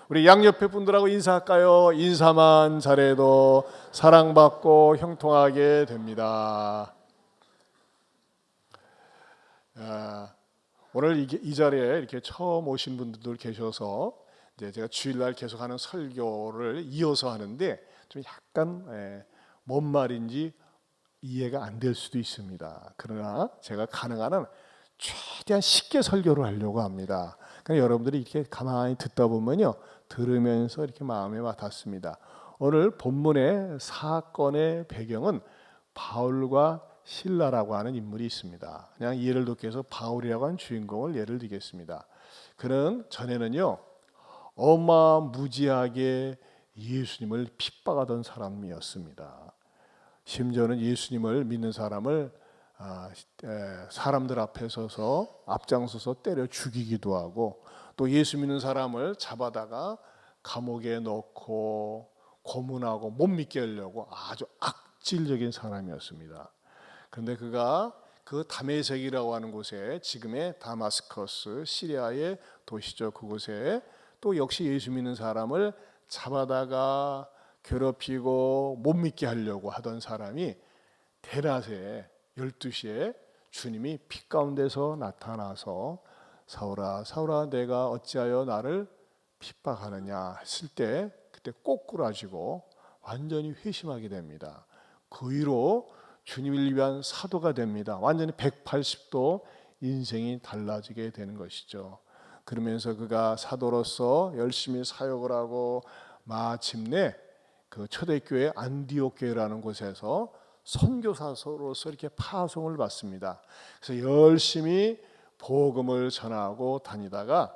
우리 양옆에 분들하고 인사할까요? 인사만 잘해도 사랑받고 형통하게 됩니다. 오늘 이 자리에 이렇게 처음 오신 분들 계셔서 이제 제가 주일날 계속하는 설교를 이어서 하는데 좀 약간 뭔 말인지 이해가 안 될 수도 있습니다. 그러나 제가 가능한 한 최대한 쉽게 설교를 하려고 합니다. 그러니까 여러분들이 이렇게 가만히 듣다 보면요, 들으면서 이렇게 마음에 와닿습니다. 오늘 본문의 사건의 배경은 바울과 실라라고 하는 인물이 있습니다. 그냥 예를 들기 위해서 바울이라고 하는 주인공을 예를 들겠습니다. 그는 전에는요, 어마무지하게 예수님을 핍박하던 사람이었습니다. 심지어는 예수님을 믿는 사람을 사람들 앞에 서서 앞장서서 때려 죽이기도 하고, 또 예수 믿는 사람을 잡아다가 감옥에 넣고 고문하고 못 믿게 하려고 아주 악질적인 사람이었습니다. 그런데 그가 그 다메섹이라고 하는 곳에, 지금의 다마스커스 시리아의 도시죠, 그곳에 또 역시 예수 믿는 사람을 잡아다가 괴롭히고 못 믿게 하려고 하던 사람이 대낮에 12시에 주님이 빛 가운데서 나타나서 사울아 사울아 내가 어찌하여 나를 핍박하느냐 했을 때, 그때 꼬꾸라지고 완전히 회심하게 됩니다. 그 이후로 주님을 위한 사도가 됩니다. 완전히 180도 인생이 달라지게 되는 것이죠. 그러면서 그가 사도로서 열심히 사역을 하고 마침내 그 초대교회 안디옥 교회라는 곳에서 선교사로서 이렇게 파송을 받습니다. 그래서 열심히 복음을 전하고 다니다가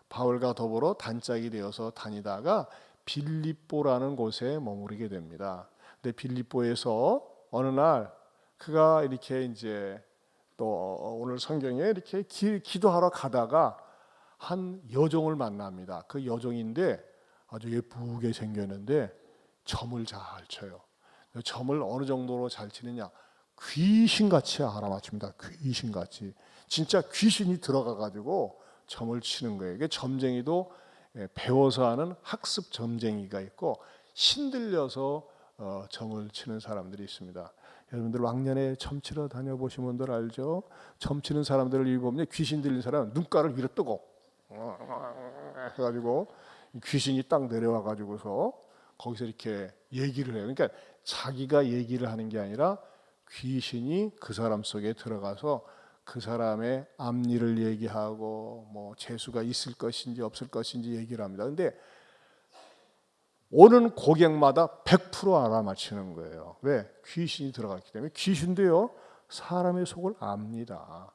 바울과 더불어 단짝이 되어서 다니다가 빌립보라는 곳에 머무르게 됩니다. 근데 빌립보에서 어느 날 그가 이렇게 이제 또 오늘 성경에 이렇게 기도하러 가다가 한 여종을 만납니다. 그 여종인데 아주 예쁘게 생겼는데 점을 잘 쳐요. 점을 어느 정도로 잘 치느냐, 귀신같이 알아맞힙니다. 귀신같이, 진짜 귀신이 들어가 가지고 점을 치는 거예요. 이게 점쟁이도 배워서 하는 학습 점쟁이가 있고 신들려서 점을 치는 사람들이 있습니다. 여러분들 왕년에 점 치러 다녀보신 분들 알죠? 점 치는 사람들을 보면 귀신 들린 사람은 눈가를 위로 뜨고 해가지고 귀신이 딱 내려와 가지고서 거기서 이렇게 얘기를 해요. 그러니까 자기가 얘기를 하는 게 아니라 귀신이 그 사람 속에 들어가서 그 사람의 앞일을 얘기하고 뭐 재수가 있을 것인지 없을 것인지 얘기를 합니다. 근데 오는 고객마다 100% 알아맞히는 거예요. 왜? 귀신이 들어갔기 때문에. 귀신도요, 사람의 속을 압니다.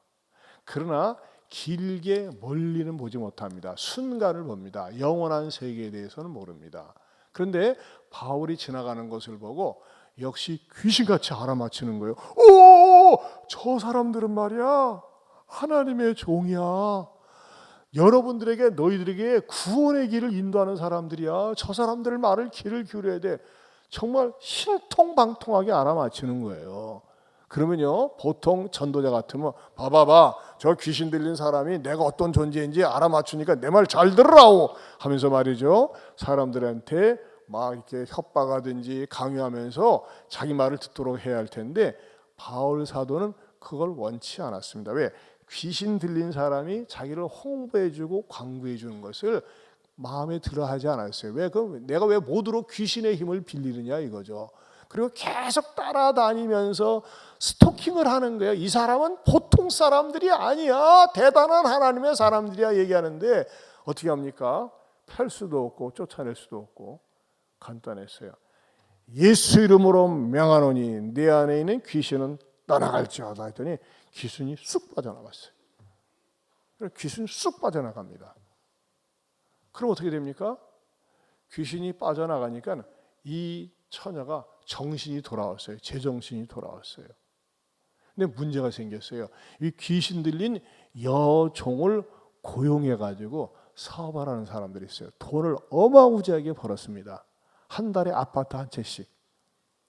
그러나 길게 멀리는 보지 못합니다. 순간을 봅니다. 영원한 세계에 대해서는 모릅니다. 그런데 바울이 지나가는 것을 보고 역시 귀신같이 알아맞히는 거예요. 오, 저 사람들은 말이야, 하나님의 종이야. 여러분들에게, 너희들에게 구원의 길을 인도하는 사람들이야. 저 사람들 말을 귀를 기울여야 돼. 정말 신통방통하게 알아맞히는 거예요. 그러면요, 보통 전도자 같으면 봐봐봐, 저 귀신 들린 사람이 내가 어떤 존재인지 알아맞추니까 내 말 잘 들으라고 하면서 말이죠, 사람들한테 막 이렇게 협박하든지 강요하면서 자기 말을 듣도록 해야 할 텐데, 바울 사도는 그걸 원치 않았습니다. 왜? 귀신 들린 사람이 자기를 홍보해주고 광고해주는 것을 마음에 들어하지 않았어요. 왜? 내가 왜 모두로 귀신의 힘을 빌리느냐 이거죠. 그리고 계속 따라다니면서 스토킹을 하는 거예요. 이 사람은 보통 사람들이 아니야, 대단한 하나님의 사람들이야 얘기하는데 어떻게 합니까? 팰 수도 없고 쫓아낼 수도 없고 간단했어요. 예수 이름으로 명하노니 네 안에 있는 귀신은 떠나갈지어다 했더니 귀신이 쑥 빠져나갔어요. 귀신이 쑥 빠져나갑니다. 그럼 어떻게 됩니까? 귀신이 빠져나가니까 이 처녀가 정신이 돌아왔어요. 제정신이 돌아왔어요. 근데 문제가 생겼어요. 이 귀신 들린 여종을 고용해가지고 사업하라는 사람들이 있어요. 돈을 어마무지하게 벌었습니다. 한 달에 아파트 한 채씩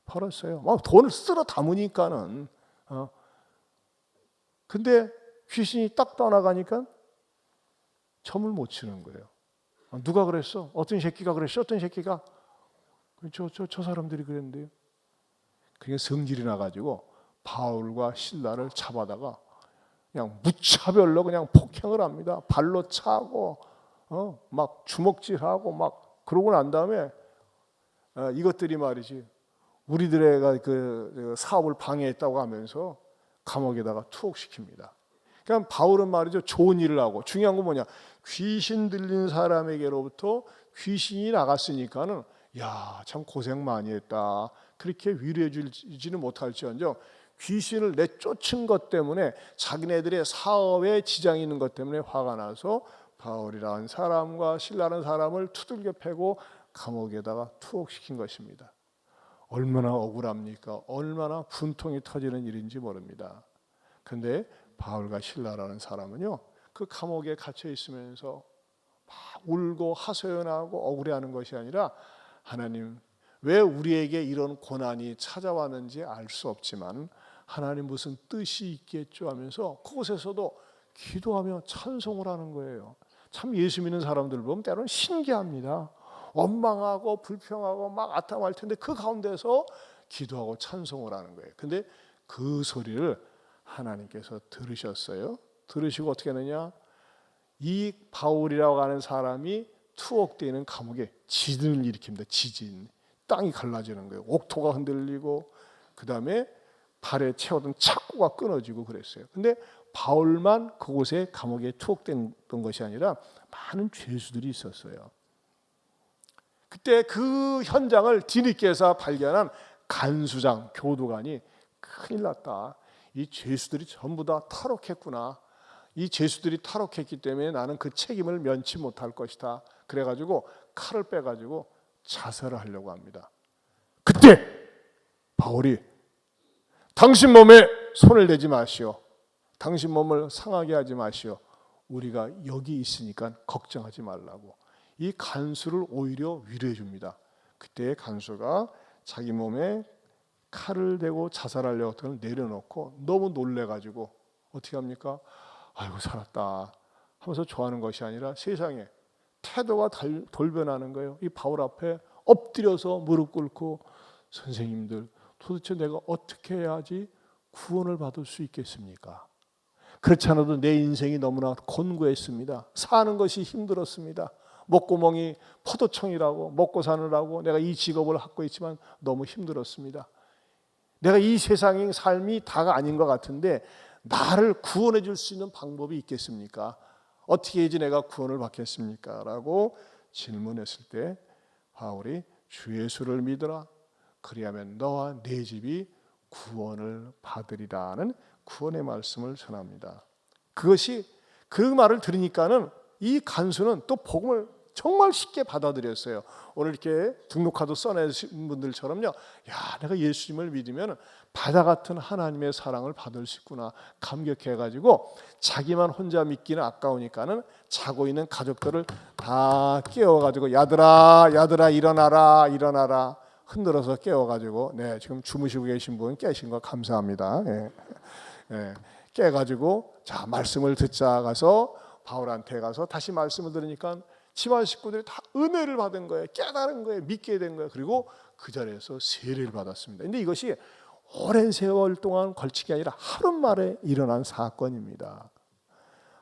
벌었어요. 막 돈을 쓸어 담으니까는. 근데 귀신이 딱 떠나가니까 점을 못 치는 거예요. 누가 그랬어? 어떤 새끼가 그랬어? 어떤 새끼가? 저 사람들이 그랬는데요. 그게 성질이 나가지고 바울과 실라를 잡아다가 그냥 무차별로 그냥 폭행을 합니다. 발로 차고 막 주먹질하고 막 그러고 난 다음에 이것들이 말이지 우리들의 그 사업을 방해했다고 하면서 감옥에다가 투옥시킵니다. 그러니까 바울은 말이죠 좋은 일을 하고 중요한 건 뭐냐 귀신 들린 사람에게로부터 귀신이 나갔으니까는 야, 참 고생 많이 했다. 그렇게 위로해 주지는 못할지언정 귀신을 내쫓은 것 때문에 자기네들의 사업에 지장이 있는 것 때문에 화가 나서 바울이라는 사람과 실라라는 사람을 두들겨 패고 감옥에다가 투옥시킨 것입니다. 얼마나 억울합니까? 얼마나 분통이 터지는 일인지 모릅니다. 근데 바울과 실라라는 사람은요, 그 감옥에 갇혀 있으면서 막 울고 하소연하고 억울해하는 것이 아니라 하나님, 왜 우리에게 이런 고난이 찾아왔는지 알 수 없지만 하나님 무슨 뜻이 있겠죠 하면서 그곳에서도 기도하며 찬송을 하는 거예요. 참 예수 믿는 사람들 보면 때로는 신기합니다. 원망하고 불평하고 막 아탐할 텐데 그 가운데서 기도하고 찬송을 하는 거예요. 근데 그 소리를 하나님께서 들으셨어요. 들으시고 어떻게 하느냐? 이 바울이라고 하는 사람이 투옥되어 있는 감옥에 지진을 일으킵니다. 지진. 땅이 갈라지는 거예요. 옥토가 흔들리고 그 다음에 발에 채우던 착고가 끊어지고 그랬어요. 근데 바울만 그곳에 감옥에 투옥된 것이 아니라 많은 죄수들이 있었어요. 그때 그 현장을 뒤늦게서 발견한 간수장, 교도관이 큰일 났다. 이 죄수들이 전부 다 탈옥했구나. 이 죄수들이 탈옥했기 때문에 나는 그 책임을 면치 못할 것이다. 그래가지고 칼을 빼가지고 자살을 하려고 합니다. 그때 바울이 당신 몸에 손을 대지 마시오. 당신 몸을 상하게 하지 마시오. 우리가 여기 있으니까 걱정하지 말라고. 이 간수를 오히려 위로해 줍니다. 그때 간수가 자기 몸에 칼을 대고 자살하려고 했던 걸 내려놓고 너무 놀래가지고 어떻게 합니까? 아이고 살았다 하면서 좋아하는 것이 아니라 세상에 태도가 돌변하는 거예요. 이 바울 앞에 엎드려서 무릎 꿇고 선생님들 도대체 내가 어떻게 해야지 구원을 받을 수 있겠습니까? 그렇지 않아도 내 인생이 너무나 곤고했습니다. 사는 것이 힘들었습니다. 목구멍이 포도청이라고 먹고 사느라고 내가 이 직업을 갖고 있지만 너무 힘들었습니다. 내가 이 세상의 삶이 다가 아닌 것 같은데 나를 구원해 줄 수 있는 방법이 있겠습니까? 어떻게 해야지 내가 구원을 받겠습니까? 라고 질문했을 때 바울이 주 예수를 믿으라. 그리하면 너와 네 집이 구원을 받으리라는 구원의 말씀을 전합니다. 그것이 그 말을 들으니까는 이 간수는 또 복음을 정말 쉽게 받아들였어요. 오늘 이렇게 등록카드 써내신 분들처럼요. 야, 내가 예수님을 믿으면 바다 같은 하나님의 사랑을 받을 수 있구나 감격해가지고 자기만 혼자 믿기는 아까우니까는 자고 있는 가족들을 다 깨워가지고 야들아 일어나라 흔들어서 깨워가지고 네 지금 주무시고 계신 분 깨신 거 감사합니다. 깨가지고 자 말씀을 듣자 가서 바울한테 가서 다시 말씀을 들으니까 집안 식구들이 다 은혜를 받은 거예요. 깨달은 거예요. 믿게 된 거예요. 그리고 그 자리에서 세례를 받았습니다. 근데 이것이 오랜 세월 동안 걸친 게 아니라 하루 만에 일어난 사건입니다.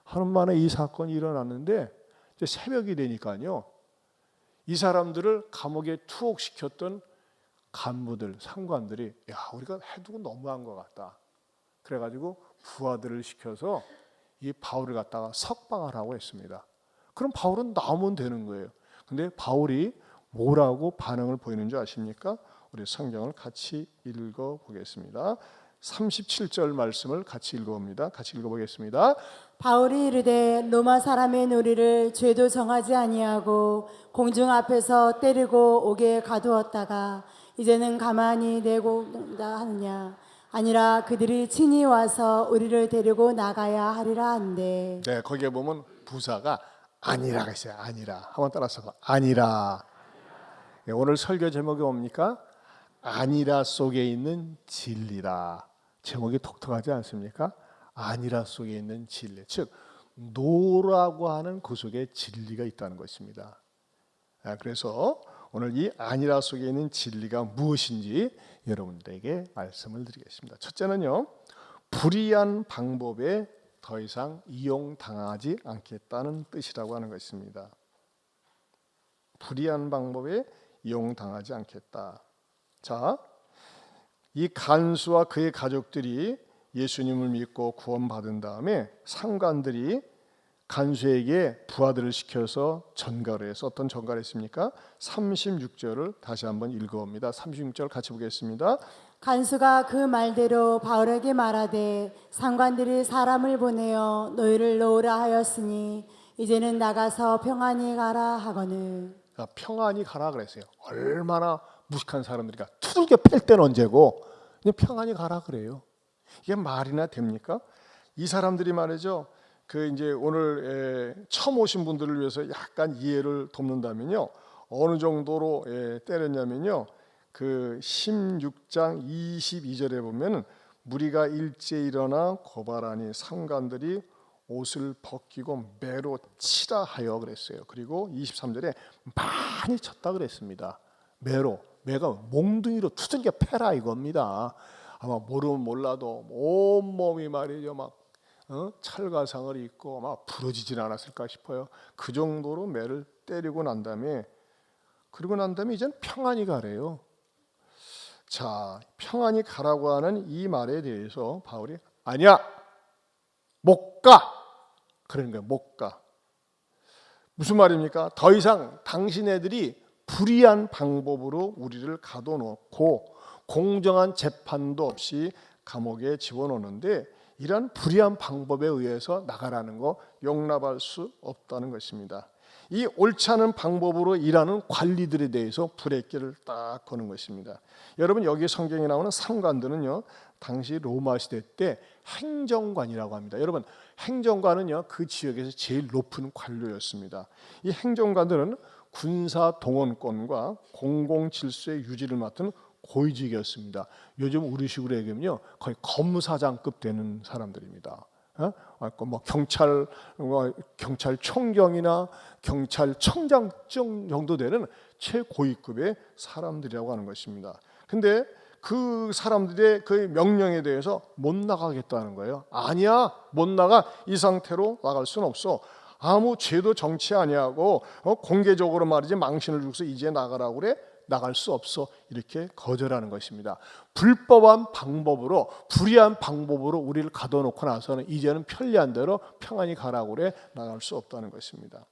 하루 만에 이 사건이 일어났는데 이제 새벽이 되니까요. 이 사람들을 감옥에 투옥시켰던 간부들, 상관들이 야 우리가 해두고 너무한 것 같다. 그래가지고 부하들을 시켜서 이 바울을 갖다가 석방하라고 했습니다. 그럼 바울은 나오면 되는 거예요. 근데 바울이 뭐라고 반응을 보이는 줄 아십니까? 우리 성경을 같이 읽어보겠습니다. 37절 말씀을 같이 읽어봅니다. 같이 읽어보겠습니다. 바울이 이르되 로마 사람의 놀이를 죄도 정하지 아니하고 공중 앞에서 때리고 옥에 가두었다가 이제는 가만히 내고자 하느냐 아니라 그들이 친히 와서 우리를 데리고 나가야 하리라 한대. 네, 거기에 보면 부사가 아니라가 있어요. 아니라. 한번 따라서 아니라. 네, 오늘 설교 제목이 뭡니까? 아니라 속에 있는 진리라. 제목이 독특하지 않습니까? 아니라 속에 있는 진리. 즉 노라고 하는 그 속에 진리가 있다는 것입니다. 그래서 오늘 이 아니라 속에 있는 진리가 무엇인지 여러분들에게 말씀을 드리겠습니다. 첫째는요, 불의한 방법에 더 이상 이용당하지 않겠다는 뜻이라고 하는 것입니다. 불의한 방법에 이용당하지 않겠다. 자, 이 간수와 그의 가족들이 예수님을 믿고 구원받은 다음에 상관들이 간수에게 부하들을 시켜서 전가를 해서 어떤 전가를 했습니까? 36절을 다시 한번 읽어봅니다. 36절 같이 보겠습니다. 간수가 그 말대로 바울에게 말하되 상관들이 사람을 보내어 너희를 놓으라 하였으니 이제는 나가서 평안히 가라 하거늘. 평안히 가라 그랬어요. 얼마나 무식한 사람들이니까 두들겨 팰 때는 언제고 그냥 평안히 가라 그래요. 이게 말이나 됩니까? 이 사람들이 말이죠. 그 이제 오늘 처음 오신 분들을 위해서 약간 이해를 돕는다면요, 어느 정도로 때렸냐면요, 그 16장 22절에 보면 무리가 일제 일어나 고발하니 상관들이 옷을 벗기고 매로 치라 하여 그랬어요. 그리고 23절에 많이 쳤다 그랬습니다. 매가 몽둥이로 두들겨 패라 이겁니다. 아마 모르면 몰라도 온몸이 말이죠, 막 찰과상을 입고 아마 부러지진 않았을까 싶어요. 그 정도로 매를 때리고 난 다음에, 그리고 난 다음에 이제는 평안히 가래요. 자, 평안히 가라고 하는 이 말에 대해서 바울이 아니야, 못 가, 그러는 거예요. 못 가. 무슨 말입니까? 더 이상 당신네들이 불의한 방법으로 우리를 가둬놓고 공정한 재판도 없이 감옥에 집어넣는데, 이런 불의한 방법에 의해서 나가라는 거 용납할 수 없다는 것입니다. 이 옳지 않은 방법으로 일하는 관리들에 대해서 불의길을 딱 거는 것입니다. 여러분, 여기 성경에 나오는 상관들은요, 당시 로마 시대 때 행정관이라고 합니다. 여러분, 행정관은요, 그 지역에서 제일 높은 관료였습니다. 이 행정관들은 군사 동원권과 공공 질서의 유지를 맡은 고위직이었습니다. 요즘 우리식으로 얘기하면요, 거의 검사장급 되는 사람들입니다. 뭐 경찰총경이나 경찰청장 정도 되는 최고위급의 사람들이라고 하는 것입니다. 근데 그 사람들의 그 명령에 대해서 못 나가겠다는 거예요. 아니야, 못 나가. 이 상태로 나갈 수는 없어. 아무 죄도 정치 아니하고 공개적으로 말이지 망신을 주고서 이제 나가라고 그래. 나갈 수 없어. 이렇게 거절하는 것입니다. 불법한 방법으로, 불의한 방법으로 우리를 가둬놓고 나서는 이제는 편리한 대로 평안히 가라고 그래. 나갈 수 없다는 것입니다.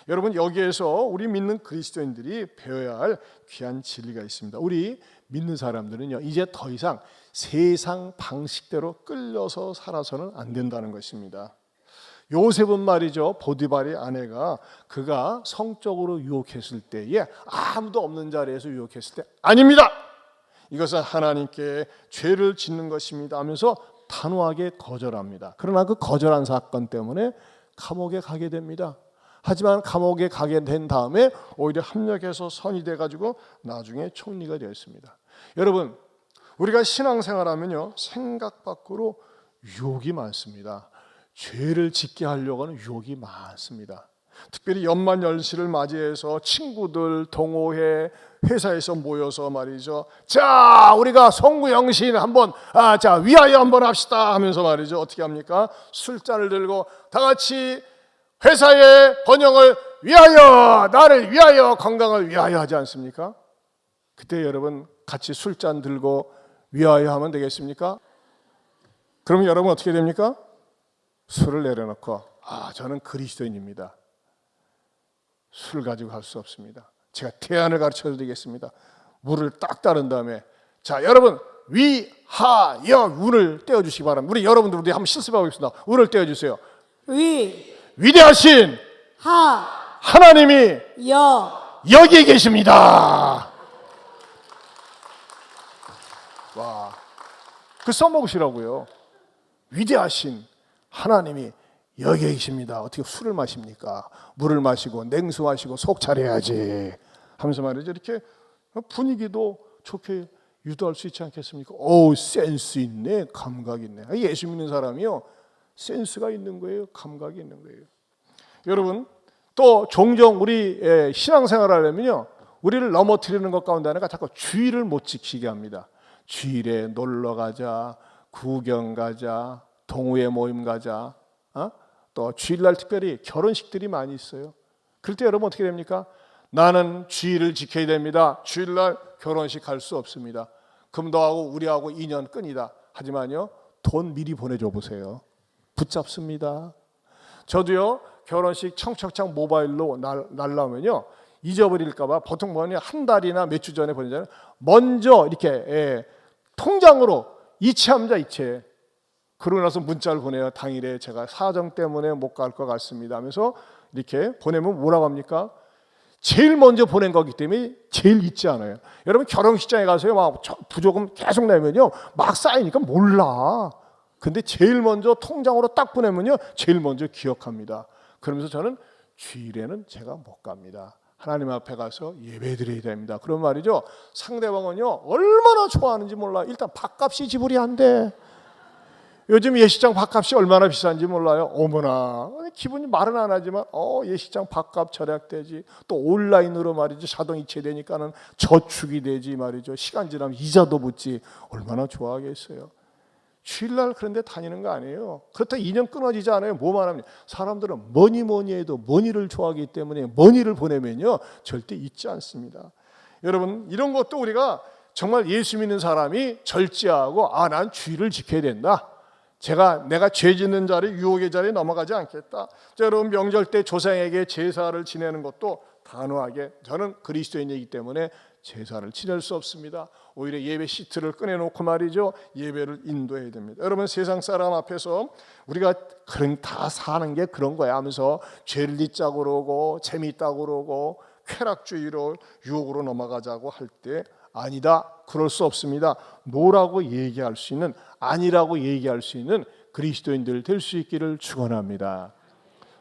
여러분, 여기에서 우리 믿는 그리스도인들이 배워야 할 귀한 진리가 있습니다. 우리 믿는 사람들은요, 이제 더 이상 세상 방식대로 끌려서 살아서는 안 된다는 것입니다. 요셉은 말이죠, 보디발의 아내가 그가 성적으로 유혹했을 때에 아무도 없는 자리에서 유혹했을 때 아닙니다, 이것은 하나님께 죄를 짓는 것입니다 하면서 단호하게 거절합니다. 그러나 그 거절한 사건 때문에 감옥에 가게 됩니다. 하지만 감옥에 가게 된 다음에 오히려 합력해서 선이 돼가지고 나중에 총리가 되었습니다. 여러분, 우리가 신앙생활하면요, 생각 밖으로 유혹이 많습니다. 죄를 짓게 하려고 하는 유혹이 많습니다. 특별히 연말연시를 맞이해서 친구들 동호회, 회사에서 모여서 말이죠, 자, 우리가 송구영신 한번 자, 위하여 한번 합시다 하면서 말이죠, 어떻게 합니까? 술잔을 들고 다 같이 회사의 번영을 위하여, 나를 위하여, 건강을 위하여 하지 않습니까? 그때 여러분 같이 술잔 들고 위하여 하면 되겠습니까? 그러면 여러분 어떻게 됩니까? 술을 내려놓고 저는 그리스도인입니다. 술을 가지고 갈 수 없습니다. 제가 대안을 가르쳐 드리겠습니다. 물을 딱 따른 다음에, 자, 여러분 위하여 운을 떼어주시기 바랍니다. 우리 여러분들 우리 한번 실습해보겠습니다. 운을 떼어주세요. 위대하신 하나님이 여기 계십니다. 와, 그 써먹으시라고요. 위대하신 하나님이 여기 계십니다. 어떻게 술을 마십니까? 물을 마시고 냉수 마시고 속 차려야지 하면서 말이죠, 이렇게 분위기도 좋게 유도할 수 있지 않겠습니까? 오, 센스 있네, 감각 있네. 예수 믿는 사람이요, 센스가 있는 거예요, 감각이 있는 거예요. 여러분, 또 종종 우리 신앙생활을 하려면요, 우리를 넘어뜨리는 것 가운데 하나가 자꾸 주의를 못 지키게 합니다. 주일에 놀러 가자, 구경 가자, 동호회 모임 가자, 또 주일날 특별히 결혼식들이 많이 있어요. 그럴 때 여러분 어떻게 됩니까? 나는 주일을 지켜야 됩니다. 주일날 결혼식 갈 수 없습니다. 그럼 너하고 우리하고 인연 끈이다. 하지만요, 돈 미리 보내줘 보세요. 붙잡습니다. 저도요, 결혼식 청첩장 모바일로 날라오면요, 잊어버릴까봐 보통 뭐냐, 한 달이나 몇 주 전에 보내잖아요. 먼저 이렇게 통장으로 이체합니다. 이체. 그러고 나서 문자를 보내요. 당일에 제가 사정 때문에 못 갈 것 같습니다 하면서 이렇게 보내면 뭐라고 합니까? 제일 먼저 보낸 거기 때문에 제일 잊지 않아요. 여러분 결혼식장에 가서요, 막 부조금 계속 내면요, 막 쌓이니까 몰라. 근데 제일 먼저 통장으로 딱 보내면요, 제일 먼저 기억합니다. 그러면서 저는 주일에는 제가 못 갑니다. 하나님 앞에 가서 예배드려야 됩니다. 그런 말이죠. 상대방은요, 얼마나 좋아하는지 몰라. 일단 밥값이 지불이 안 돼. 요즘 예식장 밥값이 얼마나 비싼지 몰라요. 어머나, 기분이 말은 안 하지만 예식장 밥값 절약되지. 또 온라인으로 말이죠, 자동 이체되니까는 저축이 되지 말이죠. 시간 지나면 이자도 붙지. 얼마나 좋아하겠어요. 주일날 그런데 다니는 거 아니에요. 그렇다고 인연 끊어지지 않아요. 뭐만 하면 사람들은 뭐니 해도 머니를 좋아하기 때문에 머니를 보내면요, 절대 잊지 않습니다. 여러분, 이런 것도 우리가 정말 예수 믿는 사람이 절제하고, 난 주일을 지켜야 된다. 내가 죄 짓는 자리, 유혹의 자리에 넘어가지 않겠다. 여러분, 명절 때 조상에게 제사를 지내는 것도 단호하게, 저는 그리스도인이기 때문에 제사를 지낼 수 없습니다. 오히려 예배 시트를 꺼내놓고 말이죠, 예배를 인도해야 됩니다. 여러분, 세상 사람 앞에서 우리가 다 사는 게 그런 거야 하면서 죄를 짓자고 그러고 재미있다고 그러고 쾌락주의로 유혹으로 넘어가자고 할 때, 아니다, 그럴 수 없습니다. 노라고 얘기할 수 있는, 아니라고 얘기할 수 있는 그리스도인들 될 수 있기를 축원합니다.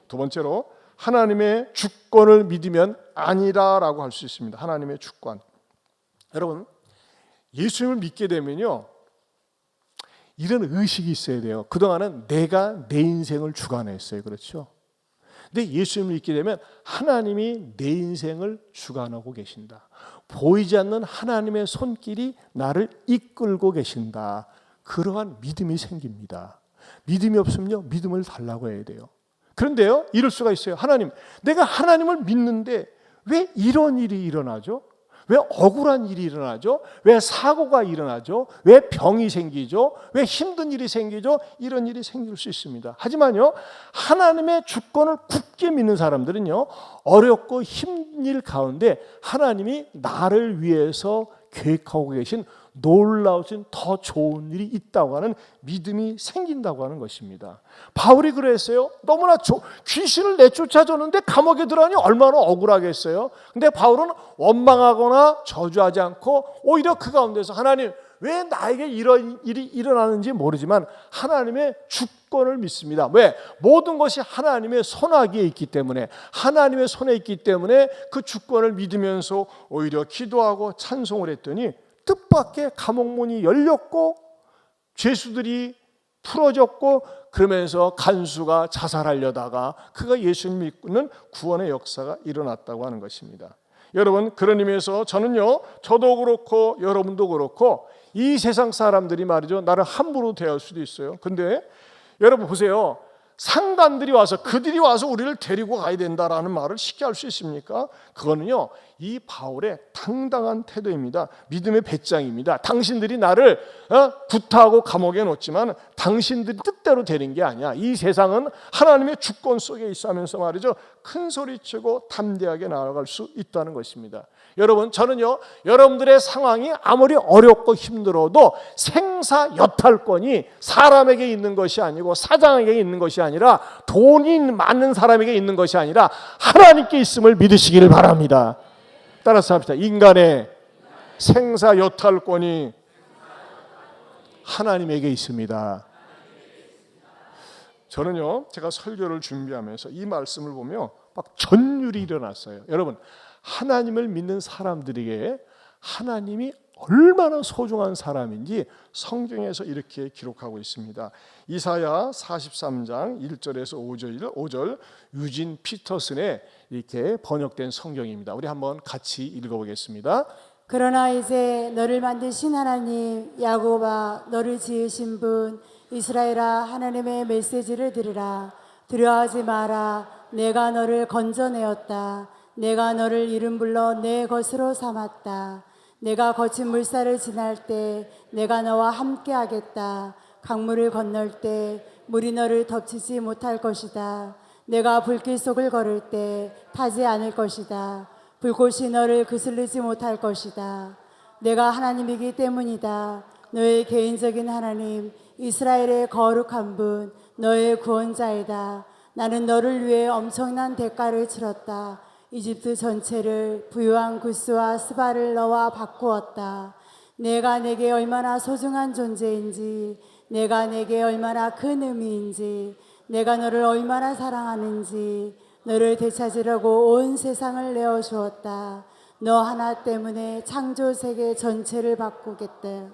두 번째로, 하나님의 주권을 믿으면 아니라라고 할 수 있습니다. 하나님의 주권. 여러분, 예수님을 믿게 되면요, 이런 의식이 있어야 돼요. 그동안은 내가 내 인생을 주관했어요. 그렇죠? 근데 예수님을 믿게 되면 하나님이 내 인생을 주관하고 계신다. 보이지 않는 하나님의 손길이 나를 이끌고 계신다. 그러한 믿음이 생깁니다. 믿음이 없으면요, 믿음을 달라고 해야 돼요. 그런데요, 이럴 수가 있어요. 하나님, 내가 하나님을 믿는데 왜 이런 일이 일어나죠? 왜 억울한 일이 일어나죠? 왜 사고가 일어나죠? 왜 병이 생기죠? 왜 힘든 일이 생기죠? 이런 일이 생길 수 있습니다. 하지만요, 하나님의 주권을 굳게 믿는 사람들은요, 어렵고 힘든 일 가운데 하나님이 나를 위해서 계획하고 계신 놀라우신 더 좋은 일이 있다고 하는 믿음이 생긴다고 하는 것입니다. 바울이 그랬어요. 너무나 귀신을 내쫓아줬는데 감옥에 들어가니 얼마나 억울하겠어요. 근데 바울은 원망하거나 저주하지 않고 오히려 그 가운데서 하나님, 왜 나에게 이런 일이 일어나는지 모르지만 하나님의 주권을 믿습니다. 왜? 모든 것이 하나님의 손아귀에 있기 때문에, 하나님의 손에 있기 때문에 그 주권을 믿으면서 오히려 기도하고 찬송을 했더니 뜻밖의 감옥문이 열렸고 죄수들이 풀어졌고, 그러면서 간수가 자살하려다가 그가 예수님 믿는 구원의 역사가 일어났다고 하는 것입니다. 여러분, 그런 의미에서 저는요, 저도 그렇고 여러분도 그렇고 이 세상 사람들이 말이죠, 나를 함부로 대할 수도 있어요. 근데 여러분 보세요. 상관들이 와서, 그들이 와서 우리를 데리고 가야 된다라는 말을 쉽게 할 수 있습니까? 그거는요, 이 바울의 당당한 태도입니다. 믿음의 배짱입니다. 당신들이 나를 구타하고 감옥에 놓지만 당신들이 뜻대로 되는 게 아니야. 이 세상은 하나님의 주권 속에 있어 하면서 말이죠, 큰 소리치고 담대하게 나아갈 수 있다는 것입니다. 여러분, 저는요, 여러분들의 상황이 아무리 어렵고 힘들어도 생사여탈권이 사람에게 있는 것이 아니고 사장에게 있는 것이 아니라 돈이 많은 사람에게 있는 것이 아니라 하나님께 있음을 믿으시기를 바랍니다. 따라서 합시다. 인간의 생사여탈권이 하나님에게 있습니다. 저는요, 제가 설교를 준비하면서 이 말씀을 보며 막 전율이 일어났어요. 여러분, 하나님을 믿는 사람들에게 하나님이 얼마나 소중한 사람인지 성경에서 이렇게 기록하고 있습니다. 이사야 43장 1절에서 5절 유진 피터슨의 이렇게 번역된 성경입니다. 우리 한번 같이 읽어보겠습니다. 그러나 이제 너를 만드신 하나님 야곱아 너를 지으신 분 이스라엘아 하나님의 메시지를 들으라. 두려워하지 마라. 내가 너를 건져내었다. 내가 너를 이름 불러 내 것으로 삼았다. 내가 거친 물살을 지날 때 내가 너와 함께 하겠다. 강물을 건널 때 물이 너를 덮치지 못할 것이다. 내가 불길 속을 걸을 때 타지 않을 것이다. 불꽃이 너를 그슬리지 못할 것이다. 내가 하나님이기 때문이다. 너의 개인적인 하나님 이스라엘의 거룩한 분 너의 구원자이다. 나는 너를 위해 엄청난 대가를 치렀다. 이집트 전체를 부유한 구스와 스바를 너와 바꾸었다. 내가 내게 얼마나 소중한 존재인지, 내가 내게 얼마나 큰 의미인지, 내가 너를 얼마나 사랑하는지, 너를 되찾으려고 온 세상을 내어주었다. 너 하나 때문에 창조 세계 전체를 바꾸겠다.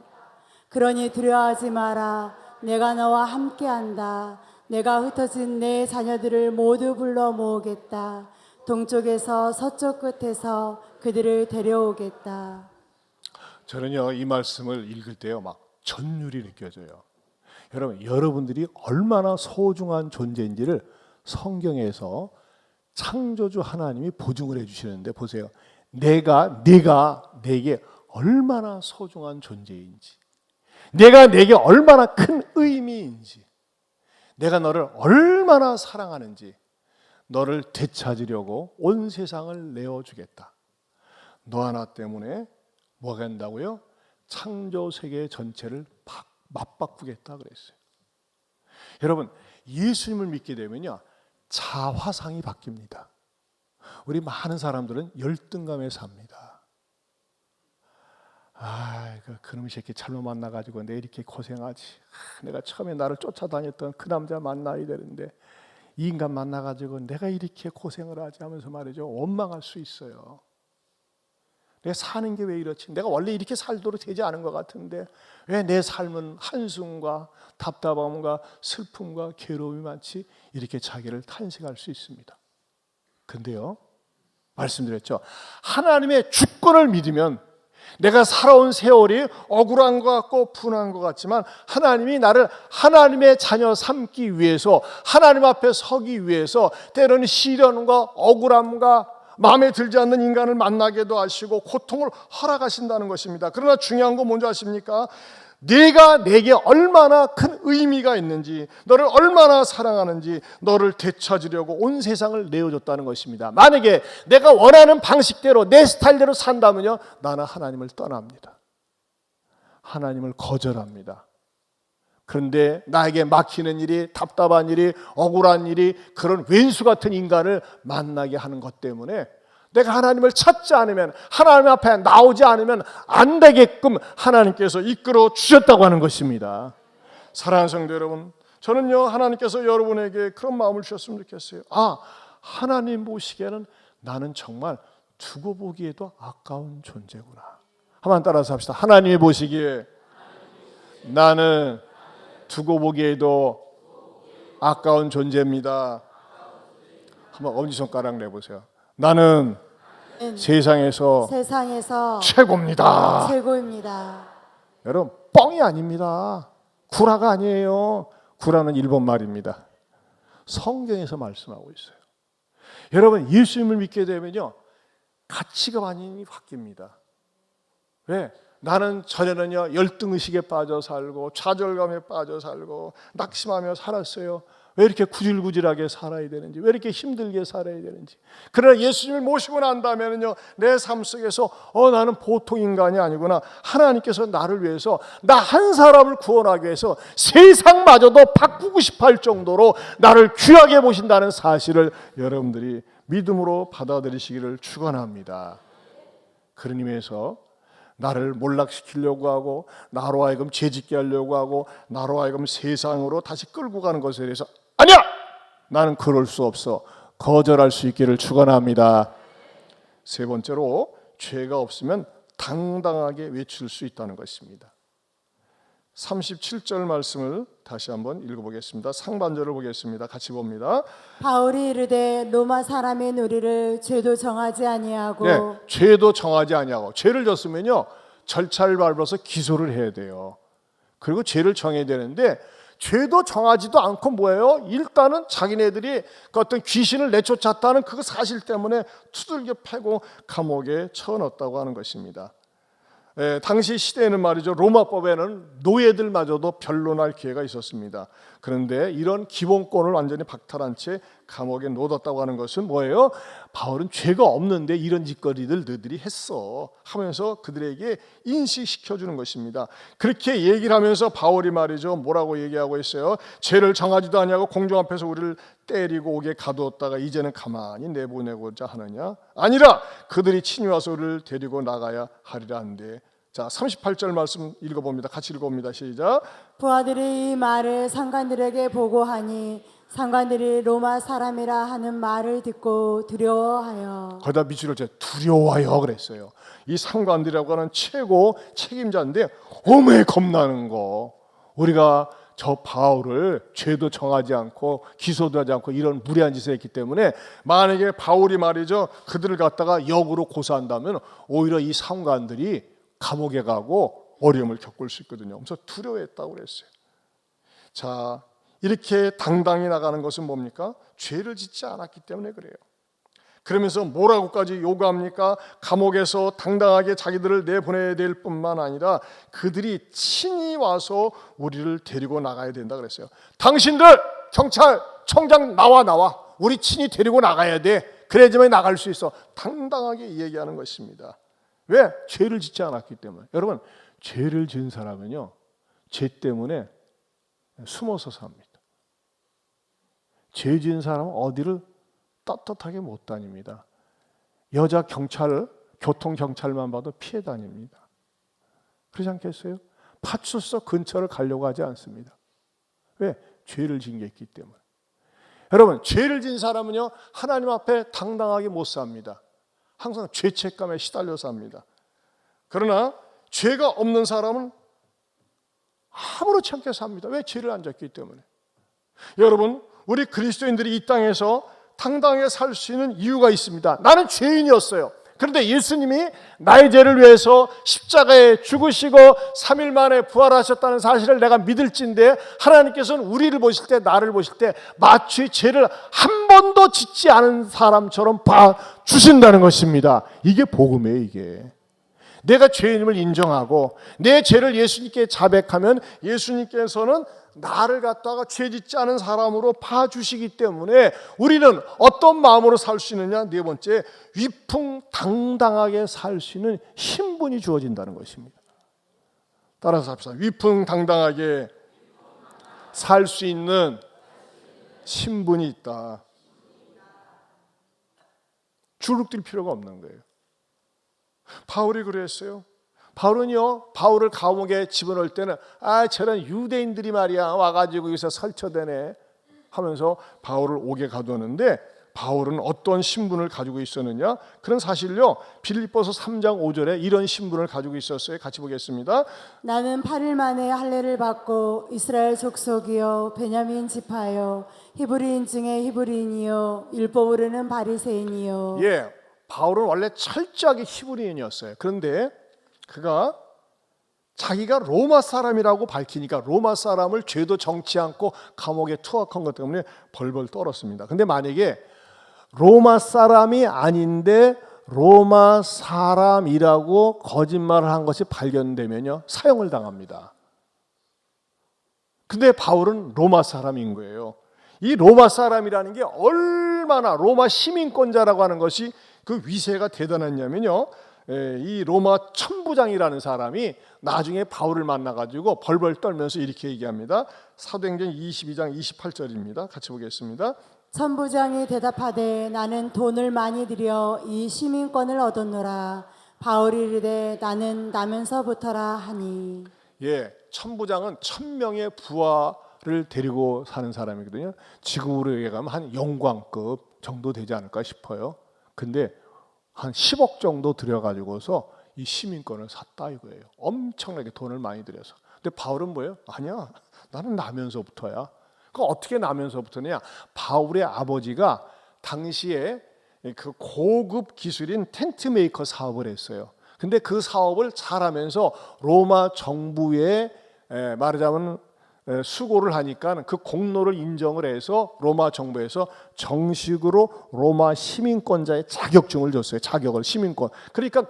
그러니 두려워하지 마라. 내가 너와 함께한다. 내가 흩어진 내 자녀들을 모두 불러 모으겠다. 동쪽에서 서쪽 끝에서 그들을 데려오겠다. 저는요 이 말씀을 읽을 때요 막 전율이 느껴져요. 여러분들이 얼마나 소중한 존재인지를 성경에서 창조주 하나님이 보증을 해주시는데 보세요. 내가 내게 얼마나 소중한 존재인지, 내가 내게 얼마나 큰 의미인지, 내가 너를 얼마나 사랑하는지, 너를 되찾으려고 온 세상을 내어주겠다. 너 하나 때문에 뭐가 된다고요? 창조 세계 전체를 맞바꾸겠다 그랬어요. 여러분 예수님을 믿게 되면요 자화상이 바뀝니다. 우리 많은 사람들은 열등감에 삽니다. 그놈의 새끼 잘못 만나가지고 내 이렇게 고생하지. 내가 처음에 나를 쫓아다녔던 그 남자 만나야 되는데 이 인간 만나가지고 내가 이렇게 고생을 하지 하면서 말이죠 원망할 수 있어요. 내가 사는 게 왜 이렇지? 내가 원래 이렇게 살도록 되지 않은 것 같은데 왜 내 삶은 한숨과 답답함과 슬픔과 괴로움이 많지? 이렇게 자기를 탄식할 수 있습니다. 근데요 말씀드렸죠. 하나님의 주권을 믿으면 내가 살아온 세월이 억울한 것 같고 분한 것 같지만 하나님이 나를 하나님의 자녀 삼기 위해서 하나님 앞에 서기 위해서 때로는 시련과 억울함과 마음에 들지 않는 인간을 만나게도 하시고 고통을 허락하신다는 것입니다. 그러나 중요한 건 뭔지 아십니까? 네가 내게 얼마나 큰 의미가 있는지, 너를 얼마나 사랑하는지, 너를 되찾으려고 온 세상을 내어줬다는 것입니다. 만약에 내가 원하는 방식대로 내 스타일대로 산다면요 나는 하나님을 떠납니다. 하나님을 거절합니다. 그런데 나에게 막히는 일이, 답답한 일이, 억울한 일이, 그런 왼수 같은 인간을 만나게 하는 것 때문에 내가 하나님을 찾지 않으면, 하나님 앞에 나오지 않으면 안 되게끔 하나님께서 이끌어 주셨다고 하는 것입니다. 사랑하는 성도 여러분, 저는요 하나님께서 여러분에게 그런 마음을 주셨으면 좋겠어요. 하나님 보시기에는 나는 정말 두고 보기에도 아까운 존재구나. 한번 따라서 합시다. 하나님이 보시기에 나는 두고 보기에도 아까운 존재입니다. 한번 엄지손가락 내보세요. 나는 세상에서 최고입니다. 최고입니다. 여러분 뻥이 아닙니다. 구라가 아니에요. 구라는 일본 말입니다. 성경에서 말씀하고 있어요. 여러분 예수님을 믿게 되면요 가치가 완전히 바뀝니다. 왜? 나는 전에는요 열등의식에 빠져 살고 좌절감에 빠져 살고 낙심하며 살았어요. 왜 이렇게 구질구질하게 살아야 되는지, 왜 이렇게 힘들게 살아야 되는지. 그러나 예수님을 모시고 난다면요 내 삶 속에서 나는 보통 인간이 아니구나. 하나님께서 나를 위해서 나 한 사람을 구원하기 위해서 세상마저도 바꾸고 싶어 할 정도로 나를 귀하게 보신다는 사실을 여러분들이 믿음으로 받아들이시기를 축원합니다. 그런 의미에서 나를 몰락시키려고 하고 나로 하여금 죄짓게 하려고 하고 나로 하여금 세상으로 다시 끌고 가는 것에 대해서 아니야! 나는 그럴 수 없어. 거절할 수 있기를 축원합니다. 세 번째로 죄가 없으면 당당하게 외칠 수 있다는 것입니다. 37절 말씀을 다시 한번 읽어보겠습니다. 상반절을 보겠습니다. 같이 봅니다. 바울이 이르되 로마 사람의 놀이를 죄도 정하지 아니하고 네, 죄도 정하지 아니하고. 죄를 졌으면요 절차를 밟아서 기소를 해야 돼요. 그리고 죄를 정해야 되는데 죄도 정하지도 않고 뭐예요? 일단은 자기네들이 그 어떤 귀신을 내쫓았다는 그 사실 때문에 두들겨 패고 감옥에 쳐넣었다고 하는 것입니다. 당시 시대에는 말이죠, 로마법에는 노예들마저도 변론할 기회가 있었습니다. 그런데 이런 기본권을 완전히 박탈한 채 감옥에 넣어뒀다고 하는 것은 뭐예요? 바울은 죄가 없는데 이런 짓거리들 너희들이 했어 하면서 그들에게 인식시켜주는 것입니다. 그렇게 얘기를 하면서 바울이 말이죠, 뭐라고 얘기하고 있어요? 죄를 정하지도 아니하고 공중 앞에서 우리를 때리고 옥에 가두었다가 이제는 가만히 내보내고자 하느냐? 아니라 그들이 친히 와서 우리를 데리고 나가야 하리라 한데. 자, 38절 말씀 읽어봅니다. 같이 읽어봅니다. 시작. 부하들이 이 말을 상관들에게 보고하니 상관들이 로마 사람이라 하는 말을 듣고 두려워하여. 거기다 밑줄을 쳐 두려워하여 그랬어요. 이 상관들이라고 하는 최고 책임자인데 어메 겁나는 거. 우리가 저 바울을 죄도 정하지 않고 기소도 하지 않고 이런 무례한 짓을 했기 때문에 만약에 바울이 말이죠 그들을 갖다가 역으로 고소한다면 오히려 이 상관들이 감옥에 가고 어려움을 겪을 수 있거든요. 그래서 두려워했다고 그랬어요. 자, 이렇게 당당히 나가는 것은 뭡니까? 죄를 짓지 않았기 때문에 그래요. 그러면서 뭐라고까지 요구합니까? 감옥에서 당당하게 자기들을 내보내야 될 뿐만 아니라 그들이 친히 와서 우리를 데리고 나가야 된다 그랬어요. 당신들 경찰 청장 나와 우리 친히 데리고 나가야 돼. 그래야지만 나갈 수 있어. 당당하게 얘기하는 것입니다. 왜? 죄를 짓지 않았기 때문에. 여러분, 죄를 지은 사람은요 죄 때문에 숨어서 삽니다. 죄 지은 사람은 어디를 떳떳하게 못 다닙니다. 여자 경찰, 교통경찰만 봐도 피해 다닙니다. 그렇지 않겠어요? 파출소 근처를 가려고 하지 않습니다. 왜? 죄를 지은 게 있기 때문에. 여러분, 죄를 지은 사람은요 하나님 앞에 당당하게 못 삽니다. 항상 죄책감에 시달려 삽니다. 그러나 죄가 없는 사람은 아무렇지 않게 삽니다. 왜? 죄를 안 졌기 때문에. 여러분, 우리 그리스도인들이 이 땅에서 당당하게 살 수 있는 이유가 있습니다. 나는 죄인이었어요. 그런데 예수님이 나의 죄를 위해서 십자가에 죽으시고 3일 만에 부활하셨다는 사실을 내가 믿을진데 하나님께서는 우리를 보실 때, 나를 보실 때 마치 죄를 한 번도 짓지 않은 사람처럼 봐주신다는 것입니다. 이게 복음이에요. 이게 내가 죄인임을 인정하고 내 죄를 예수님께 자백하면 예수님께서는 나를 갖다가 죄 짓지 않은 사람으로 봐주시기 때문에 우리는 어떤 마음으로 살 수 있느냐? 네 번째, 위풍당당하게 살 수 있는 신분이 주어진다는 것입니다. 따라서 합시다. 위풍당당하게 살 수 있는 신분이 있다. 주눅들 필요가 없는 거예요. 바울이 그랬어요. 바울은요, 바울을 감옥에 집어넣을 때는 저런 유대인들이 말이야 와가지고 여기서 설쳐대네 하면서 바울을 옥에 가두었는데 바울은 어떤 신분을 가지고 있었느냐? 그런 사실요 빌립보서 3장 5절에 이런 신분을 가지고 있었어요. 같이 보겠습니다. 나는 8일 만에 할례를 받고 이스라엘 족속이요 베냐민 지파요 히브리인 중에 히브리인이요 율법으로는 바리새인이요. 예, 바울은 원래 철저하게 히브리인이었어요. 그런데 그가 자기가 로마 사람이라고 밝히니까 로마 사람을 죄도 정치 않고 감옥에 투학한 것 때문에 벌벌 떨었습니다. 근데 만약에 로마 사람이 아닌데 로마 사람이라고 거짓말을 한 것이 발견되면요 사형을 당합니다. 근데 바울은 로마 사람인 거예요. 이 로마 사람이라는 게 얼마나 로마 시민권자라고 하는 것이 그 위세가 대단했냐면요, 이 로마 천부장이라는 사람이 나중에 바울을 만나가지고 벌벌 떨면서 이렇게 얘기합니다. 사도행전 22장 28절입니다. 같이 보겠습니다. 천부장이 대답하되 나는 돈을 많이 들여 이 시민권을 얻었노라. 바울이 이르되 나는 나면서부터라 하니. 예, 천부장은 1000명의 부하를 데리고 사는 사람이거든요. 지금으로 얘기하면 한 영광급 정도 되지 않을까 싶어요. 근데 한 10억 정도 들여가지고서 이 시민권을 샀다 이거예요. 엄청나게 돈을 많이 들여서. 근데 바울은 뭐예요? 아니야, 나는 나면서부터야. 그 어떻게 나면서부터냐? 바울의 아버지가 당시에 그 고급 기술인 텐트 메이커 사업을 했어요. 근데 그 사업을 잘하면서 로마 정부에 말하자면 수고를 하니까 그 공로를 인정을 해서 로마 정부에서 정식으로 로마 시민권자의 자격증을 줬어요. 자격을, 시민권. 그러니까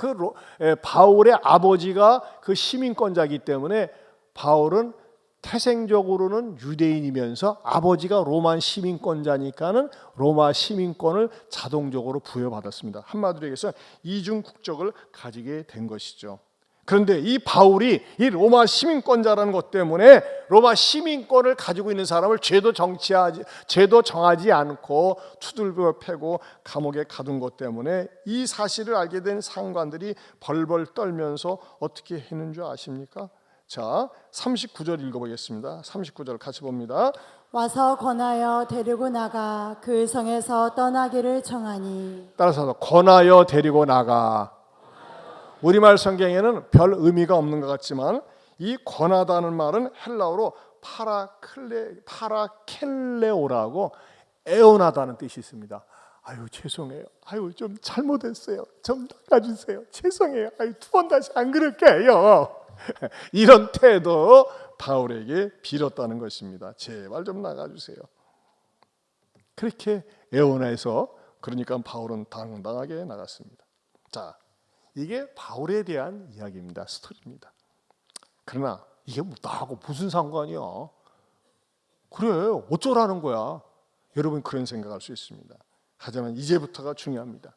바울의 아버지가 그 시민권자이기 때문에 바울은 태생적으로는 유대인이면서 아버지가 로마 시민권자니까는 로마 시민권을 자동적으로 부여받았습니다. 한마디로 얘기해서 이중 국적을 가지게 된 것이죠. 그런데 이 바울이 이 로마 시민권자라는 것 때문에 로마 시민권을 가지고 있는 사람을 죄도 정하지 않고 투들겨 패고 감옥에 가둔 것 때문에 이 사실을 알게 된 상관들이 벌벌 떨면서 어떻게 했는 줄 아십니까? 자, 39절 읽어보겠습니다. 39절 같이 봅니다. 와서 권하여 데리고 나가 그 성에서 떠나기를 청하니. 따라서 권하여 데리고 나가. 우리말 성경에는 별 의미가 없는 것 같지만 이 권하다는 말은 헬라어로 파라켈레오라고 애원하다는 뜻이 있습니다. 아유 죄송해요. 아유 좀 잘못했어요. 좀 나가주세요. 죄송해요. 아유 두 번 다시 안 그럴게요. 이런 태도 바울에게 빌었다는 것입니다. 제발 좀 나가주세요. 그렇게 애원해서 그러니까 바울은 당당하게 나갔습니다. 자, 이게 바울에 대한 이야기입니다. 스토리입니다. 그러나 이게 나하고 무슨 상관이야? 그래 어쩌라는 거야? 여러분 그런 생각할 수 있습니다. 하지만 이제부터가 중요합니다.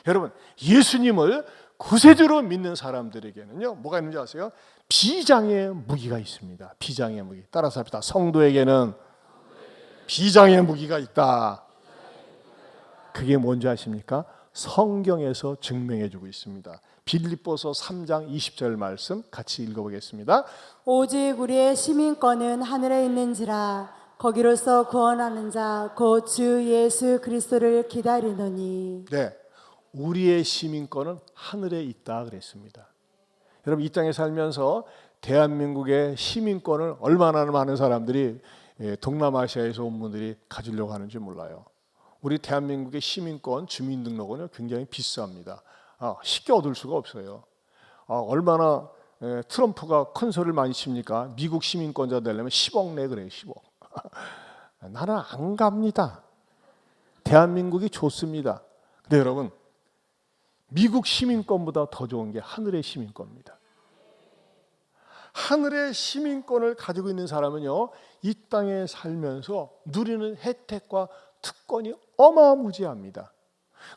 여러분 예수님을 구세주로 믿는 사람들에게는요 뭐가 있는지 아세요? 비장의 무기가 있습니다. 비장의 무기. 따라서 합시다. 성도에게는 비장의 무기가 있다. 그게 뭔지 아십니까? 성경에서 증명해주고 있습니다. 빌립보서 3장 20절 말씀 같이 읽어보겠습니다. 오직 우리의 시민권은 하늘에 있는지라 거기로서 구원하는 자 곧 주 예수 그리스도를 기다리노니. 네, 우리의 시민권은 하늘에 있다 그랬습니다. 여러분 이 땅에 살면서 대한민국의 시민권을 얼마나 많은 사람들이 동남아시아에서 온 분들이 가지려고 하는지 몰라요. 우리 대한민국의 시민권 주민등록은요 굉장히 비쌉니다. 쉽게 얻을 수가 없어요. 얼마나 트럼프가 큰 소리를 많이 칩니까? 미국 시민권자 되려면 10억 내 그래요. 10억. 나는 안 갑니다. 대한민국이 좋습니다. 근데 여러분 미국 시민권보다 더 좋은 게 하늘의 시민권입니다. 하늘의 시민권을 가지고 있는 사람은요 이 땅에 살면서 누리는 혜택과 특권이 어마무지합니다.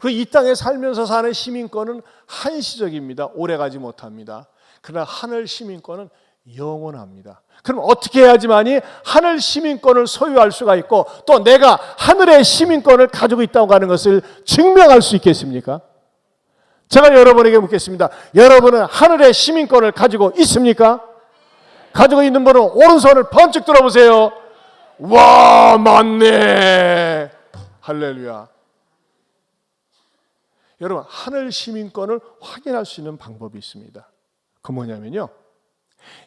그리고 이 땅에 살면서 사는 시민권은 한시적입니다. 오래가지 못합니다. 그러나 하늘 시민권은 영원합니다. 그럼 어떻게 해야지만이 하늘 시민권을 소유할 수가 있고 또 내가 하늘의 시민권을 가지고 있다고 하는 것을 증명할 수 있겠습니까? 제가 여러분에게 묻겠습니다. 여러분은 하늘의 시민권을 가지고 있습니까? 가지고 있는 분은 오른손을 번쩍 들어보세요. 와, 맞네. 할렐루야. 여러분, 하늘 시민권을 확인할 수 있는 방법이 있습니다. 그 뭐냐면요.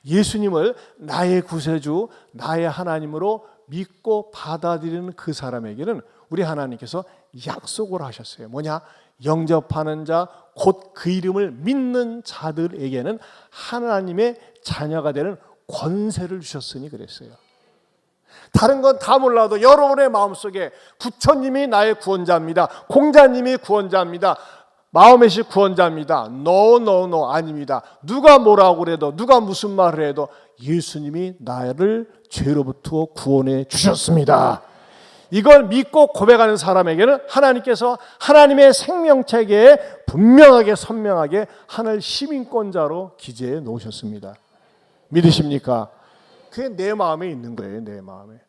예수님을 나의 구세주, 나의 하나님으로 믿고 받아들이는 그 사람에게는 우리 하나님께서 약속을 하셨어요. 뭐냐? 영접하는 자, 곧 그 이름을 믿는 자들에게는 하나님의 자녀가 되는 권세를 주셨으니 그랬어요. 다른 건 다 몰라도 여러분의 마음속에 부처님이 나의 구원자입니다. 공자님이 구원자입니다. 마음의식 구원자입니다. No, 아닙니다. 누가 뭐라고 그래도 누가 무슨 말을 해도 예수님이 나를 죄로부터 구원해 주셨습니다. 이걸 믿고 고백하는 사람에게는 하나님께서 하나님의 생명체계에 분명하게 선명하게 하늘 시민권자로 기재해 놓으셨습니다. 믿으십니까? 그게 내 마음에 있는 거예요. 내 마음에.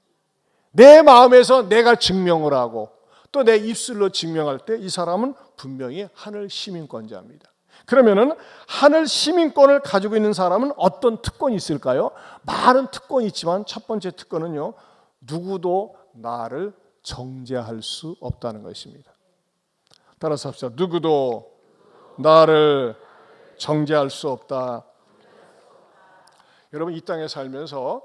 내 마음에서 내가 증명을 하고 또 내 입술로 증명할 때 이 사람은 분명히 하늘 시민권자입니다. 그러면은 하늘 시민권을 가지고 있는 사람은 어떤 특권이 있을까요? 많은 특권이 있지만 첫 번째 특권은요. 누구도 나를 정죄할 수 없다는 것입니다. 따라서 합시다. 누구도 나를 정죄할 수 없다. 여러분 이 땅에 살면서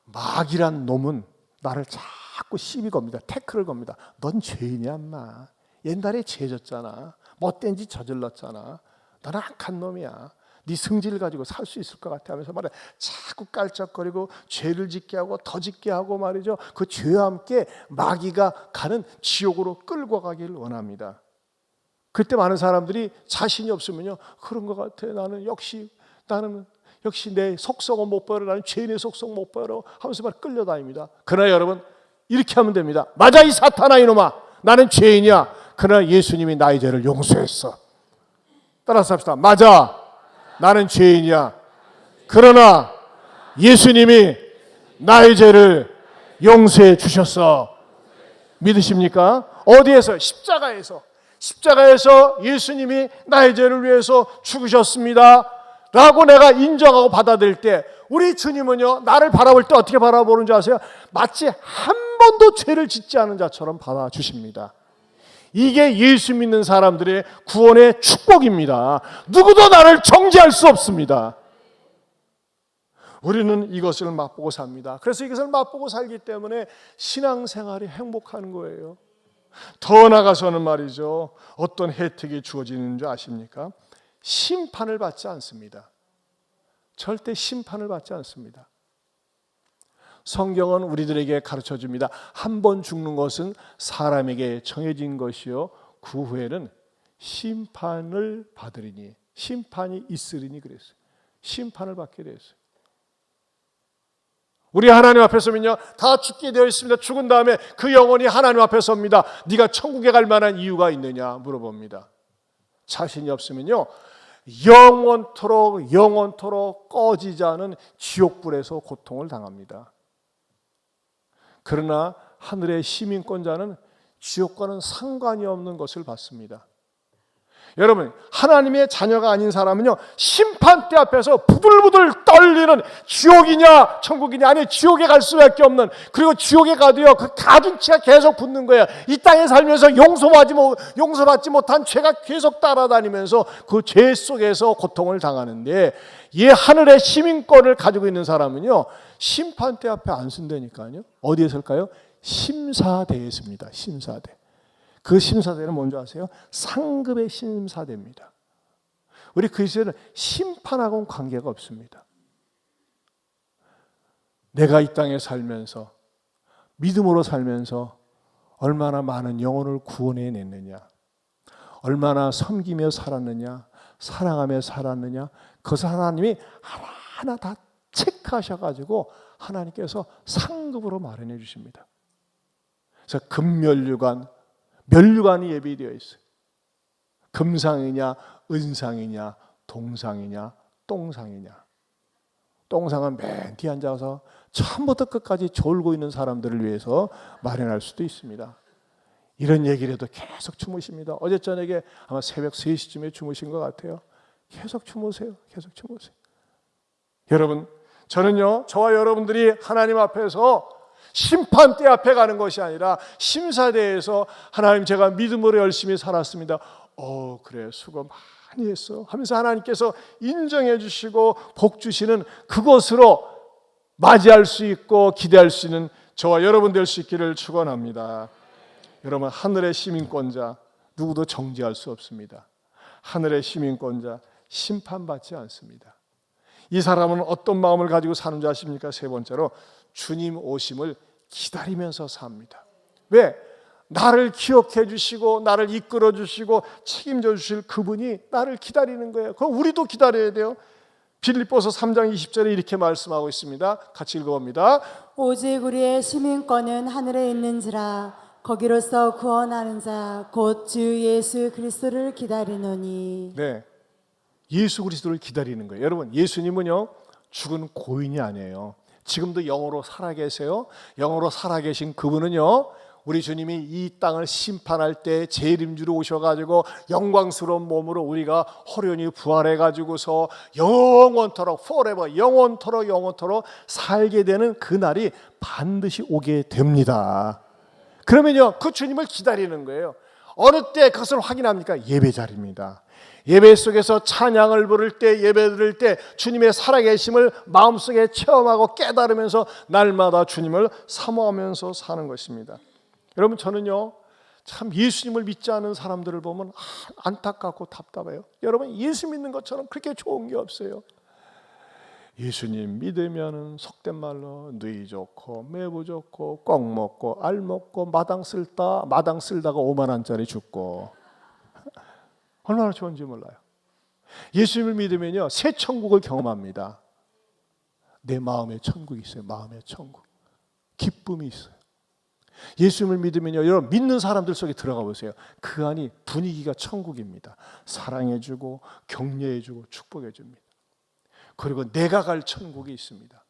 마귀란 놈은 나를 자꾸 시비 겁니다. 태클을 겁니다. 넌 죄인이야 인마. 옛날에 죄졌잖아. 못된 짓 저질렀잖아. 너는 악한 놈이야. 네 성질을 가지고 살 수 있을 것 같아 하면서 말해 자꾸 깔짝거리고 죄를 짓게 하고 더 짓게 하고 말이죠. 그 죄와 함께 마귀가 가는 지옥으로 끌고 가기를 원합니다. 그때 많은 사람들이 자신이 없으면요, 그런 것 같아. 나는 역시 내 속성은 못 버려. 나는 죄인의 속성 못 버려 하면서 막 끌려다닙니다. 그러나 여러분 이렇게 하면 됩니다. 맞아 이 사탄아 이놈아. 나는 죄인이야. 그러나 예수님이 나의 죄를 용서했어. 따라서 합시다. 맞아. 나는 죄인이야. 그러나 예수님이 나의 죄를 용서해 주셨어. 믿으십니까? 어디에서? 십자가에서 예수님이 나의 죄를 위해서 죽으셨습니다 라고 내가 인정하고 받아들일 때 우리 주님은요, 나를 바라볼 때 어떻게 바라보는 줄 아세요? 마치 한 번도 죄를 짓지 않은 자처럼 받아주십니다. 이게 예수 믿는 사람들의 구원의 축복입니다. 누구도 나를 정죄할 수 없습니다. 우리는 이것을 맛보고 삽니다. 그래서 이것을 맛보고 살기 때문에 신앙생활이 행복한 거예요. 더 나아가서는 말이죠, 어떤 혜택이 주어지는 줄 아십니까? 심판을 받지 않습니다. 절대 심판을 받지 않습니다. 성경은 우리들에게 가르쳐 줍니다. 한 번 죽는 것은 사람에게 정해진 것이요 그 후에는 심판을 받으리니, 심판이 있으리니 그랬어요. 심판을 받게 되었어요. 우리 하나님 앞에 서면요, 다 죽게 되어 있습니다. 죽은 다음에 그 영혼이 하나님 앞에 섭니다. 네가 천국에 갈 만한 이유가 있느냐 물어봅니다. 자신이 없으면요, 영원토록 꺼지지 않은 지옥불에서 고통을 당합니다. 그러나 하늘의 시민권자는 지옥과는 상관이 없는 것을 받습니다. 여러분, 하나님의 자녀가 아닌 사람은요, 심판대 앞에서 부들부들 떨리는, 지옥이냐 천국이냐, 아니 지옥에 갈 수밖에 없는, 그리고 지옥에 가도요 그 가중치가 계속 붙는 거예요. 이 땅에 살면서 용서받지 못한 죄가 계속 따라다니면서 그 죄 속에서 고통을 당하는데, 이 하늘의 시민권을 가지고 있는 사람은요 심판대 앞에 안 쓴다니까요. 어디에 설까요? 심사대에 씁니다. 심사대. 그 심사대는 뭔지 아세요? 상급의 심사대입니다. 우리 그리스도인은 심판하고는 관계가 없습니다. 내가 이 땅에 살면서, 믿음으로 살면서 얼마나 많은 영혼을 구원해냈느냐, 얼마나 섬기며 살았느냐, 사랑하며 살았느냐, 그것을 하나님이 하나하나 다 체크하셔가지고 하나님께서 상급으로 마련해 주십니다. 그래서 면류관이 예비되어 있어요. 금상이냐 은상이냐 동상이냐 똥상이냐. 똥상은 맨 뒤에 앉아서 처음부터 끝까지 졸고 있는 사람들을 위해서 마련할 수도 있습니다. 이런 얘기를 해도 계속 주무십니다. 어제 저녁에 아마 새벽 3시쯤에 주무신 것 같아요. 계속 주무세요. 계속 주무세요. 여러분, 저는요, 저와 여러분들이 하나님 앞에서 심판대 앞에 가는 것이 아니라 심사대에서 하나님, 제가 믿음으로 열심히 살았습니다. 그래, 수고 많이 했어 하면서 하나님께서 인정해 주시고 복 주시는 그것으로 맞이할 수 있고 기대할 수 있는 저와 여러분 될 수 있기를 축원합니다. 여러분, 하늘의 시민권자 누구도 정죄할 수 없습니다. 하늘의 시민권자 심판받지 않습니다. 이 사람은 어떤 마음을 가지고 사는 줄 아십니까? 세 번째로, 주님 오심을 기다리면서 삽니다. 왜? 나를 기억해 주시고 나를 이끌어 주시고 책임져 주실 그분이 나를 기다리는 거예요. 그럼 우리도 기다려야 돼요. 빌립보서 3장 20절에 이렇게 말씀하고 있습니다. 같이 읽어봅니다. 오직 우리의 시민권은 하늘에 있는지라 거기로서 구원하는 자 곧 주 예수 그리스도를 기다리노니. 네, 예수 그리스도를 기다리는 거예요. 여러분, 예수님은요 죽은 고인이 아니에요. 지금도 영으로 살아계세요. 영으로 살아계신 그분은요, 우리 주님이 이 땅을 심판할 때 재림주로 오셔가지고 영광스러운 몸으로 우리가 호련히 부활해가지고서 영원토록 forever, 영원토록 살게 되는 그날이 반드시 오게 됩니다. 그러면요, 그 주님을 기다리는 거예요. 어느 때 그것을 확인합니까? 예배 자리입니다. 예배 속에서 찬양을 부를 때, 예배 드릴 때 주님의 살아계심을 마음속에 체험하고 깨달으면서 날마다 주님을 사모하면서 사는 것입니다. 여러분, 저는요 참 예수님을 믿지 않은 사람들을 보면 안타깝고 답답해요. 여러분, 예수 믿는 것처럼 그렇게 좋은 게 없어요. 예수님 믿으면은 속된 말로 누이 좋고 매부 좋고 꽉 먹고 알 먹고 마당 쓸다가 5만 원짜리 죽고 얼마나 좋은지 몰라요. 예수님을 믿으면요 새 천국을 경험합니다. 내 마음에 천국이 있어요. 마음에 천국, 기쁨이 있어요. 예수님을 믿으면요 여러분, 믿는 사람들 속에 들어가 보세요. 그 안이 분위기가 천국입니다. 사랑해주고 격려해주고 축복해줍니다. 그리고 내가 갈 천국이 있습니다.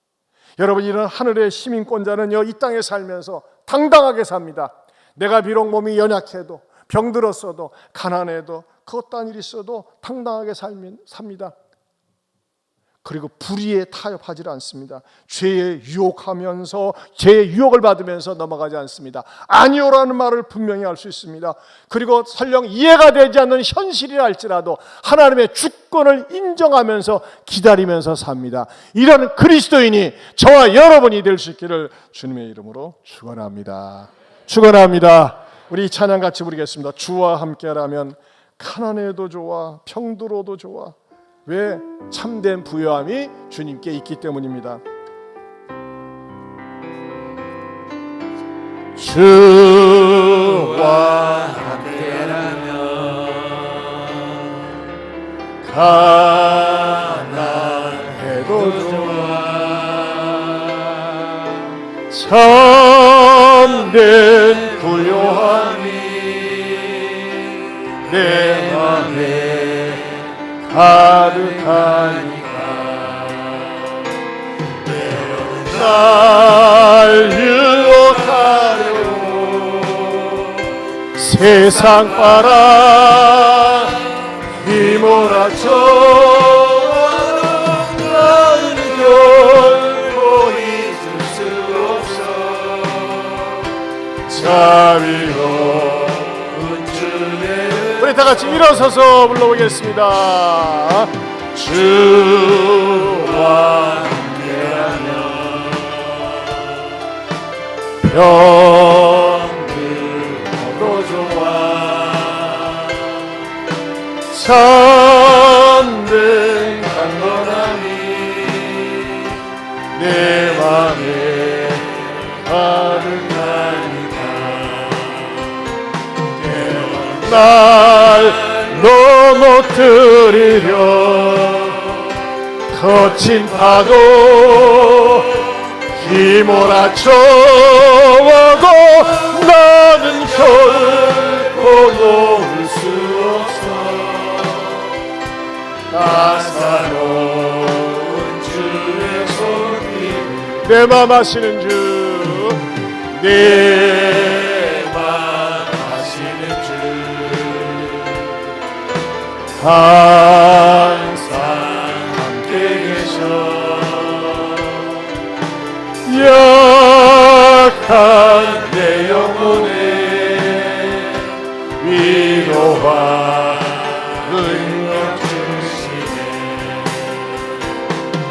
여러분, 이런 하늘의 시민권자는요 이 땅에 살면서 당당하게 삽니다. 내가 비록 몸이 연약해도, 병들었어도, 가난해도, 그것도 일 있어도 당당하게 삽니다. 그리고 불의에 타협하지 않습니다. 죄에 유혹하면서 죄의 유혹을 받으면서 넘어가지 않습니다. 아니오라는 말을 분명히 할 수 있습니다. 그리고 설령 이해가 되지 않는 현실이라 할지라도 하나님의 주권을 인정하면서 기다리면서 삽니다. 이런 그리스도인이 저와 여러분이 될 수 있기를 주님의 이름으로 축원합니다. 축원합니다. 우리 찬양 같이 부르겠습니다. 주와 함께라면 가난해도 좋아, 병들어도 좋아. 왜? 참된 부요함이 주님께 있기 때문입니다. 주와 함께라면 가난해도 좋아, 참된 부요함이 내 맘에 가득하니까 날 유혹하려고 세상 바람 휘몰아쳐 나는 결코 잊을 수 없어. 자비로운 주의, 우리 다 같이 일어서서 불러보겠습니다. 주와 함께하면 병들어도 좋아, 참된 강건함이 내 맘에 가득하니까 날 넘어뜨리려 거친 파도 휘몰아쳐 와도 나는 결코 놓을 수 없어. 따사로운 주의 손길, 내 맘 아시는 주, 내 맘 아시는 주, 항상 함께 계셔. 약한 내 영혼에 위로와 능력 주시네.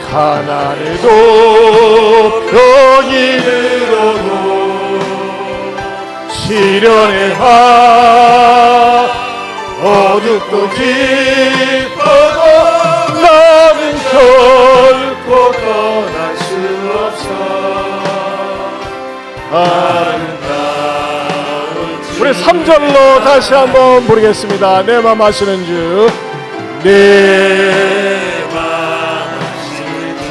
가난해도 병이 들어도 시련의 밤 어둡고 깊어도 나는 결코 떠날 수 없어. 아름다운 우리 3절로 다시 한번 부르겠습니다. 내 맘 아시는 주, 내 맘 아시는 주,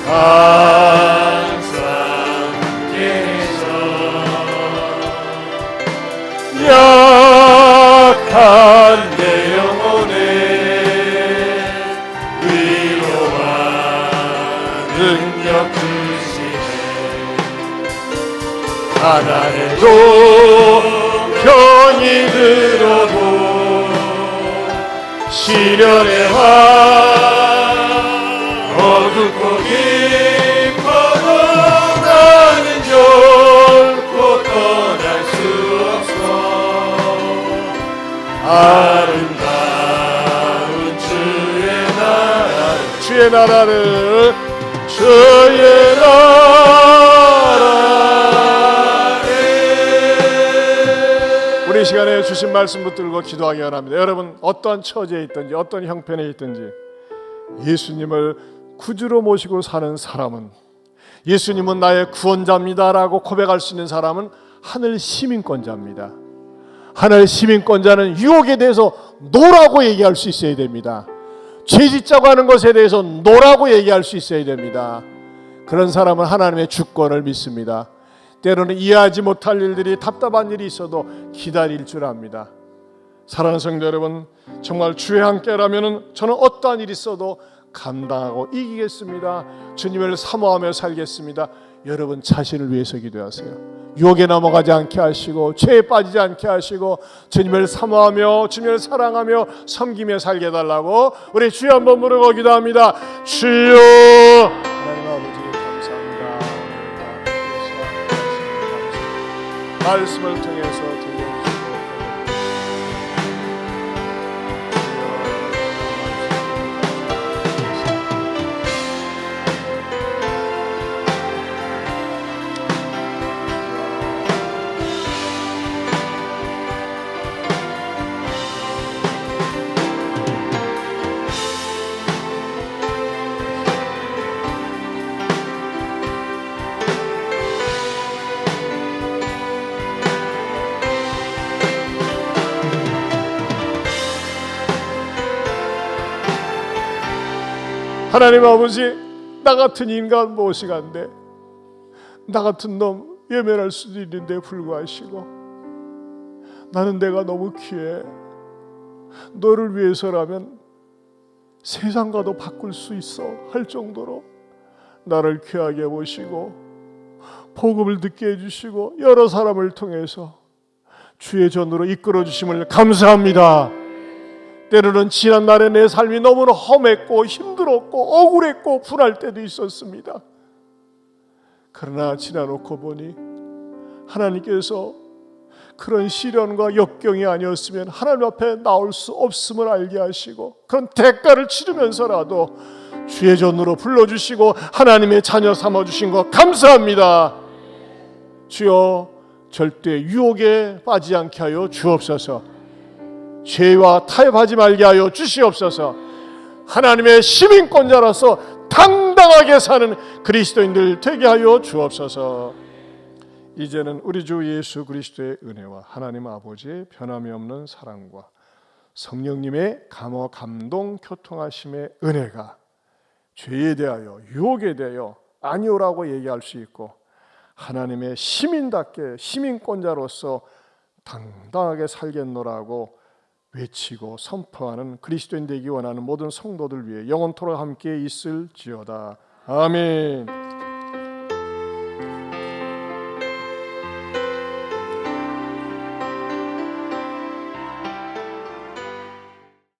항상 계셔. 약한 내 영혼에 위로와 능력 주시네. 가난해도 병이 들어도 시련의 밤 어둡고 깊어도 나는 결코 떠날 수 없어. 주의 나라를 주의 나라를. 우리 시간에 주신 말씀 붙들고 기도하기 원합니다. 여러분 어떤 처지에 있든지 어떤 형편에 있든지 예수님을 구주로 모시고 사는 사람은, 예수님은 나의 구원자입니다라고 고백할 수 있는 사람은 하늘 시민권자입니다. 하늘 시민권자는 유혹에 대해서 노라고 얘기할 수 있어야 됩니다. 죄짓자고 하는 것에 대해서 노라고 얘기할 수 있어야 됩니다. 그런 사람은 하나님의 주권을 믿습니다. 때로는 이해하지 못할 일들이, 답답한 일이 있어도 기다릴 줄 압니다. 사랑하는 성도 여러분, 정말 주의 함께라면 저는 어떠한 일이 있어도 감당하고 이기겠습니다. 주님을 사모하며 살겠습니다. 여러분 자신을 위해서 기도하세요. 유혹에 넘어가지 않게 하시고 죄에 빠지지 않게 하시고 주님을 사모하며 주님을 사랑하며 섬기며 살게 해달라고 우리 주여 한번 부르고 기도합니다. 주여. 하나님 아버지 감사합니다. 말씀을 통해서 들려주시고 하나님 아버지, 나 같은 인간 무엇이간데, 나 같은 놈 외면할 수도 있는데 불구하시고 나는 내가 너무 귀해, 너를 위해서라면 세상과도 바꿀 수 있어 할 정도로 나를 귀하게 보시고 복음을 듣게 해주시고 여러 사람을 통해서 주의 전으로 이끌어 주심을 감사합니다. 때로는 지난 날의 내 삶이 너무나 험했고 힘들었고 억울했고 분할 때도 있었습니다. 그러나 지나놓고 보니 하나님께서 그런 시련과 역경이 아니었으면 하나님 앞에 나올 수 없음을 알게 하시고 그런 대가를 치르면서라도 주의 전으로 불러주시고 하나님의 자녀 삼아주신 것 감사합니다. 주여, 절대 유혹에 빠지지 않게 하여 주옵소서. 죄와 타협하지 말게 하여 주시옵소서. 하나님의 시민권자로서 당당하게 사는 그리스도인들 되게 하여 주옵소서. 이제는 우리 주 예수 그리스도의 은혜와 하나님 아버지의 변함이 없는 사랑과 성령님의 감화 감동 교통하심의 은혜가 죄에 대하여 유혹에 대하여 아니오라고 얘기할 수 있고 하나님의 시민답게 시민권자로서 당당하게 살겠노라고 외치고 선포하는 그리스도인 되기 원하는 모든 성도들 위해 영원토록 함께 있을지어다. 아멘.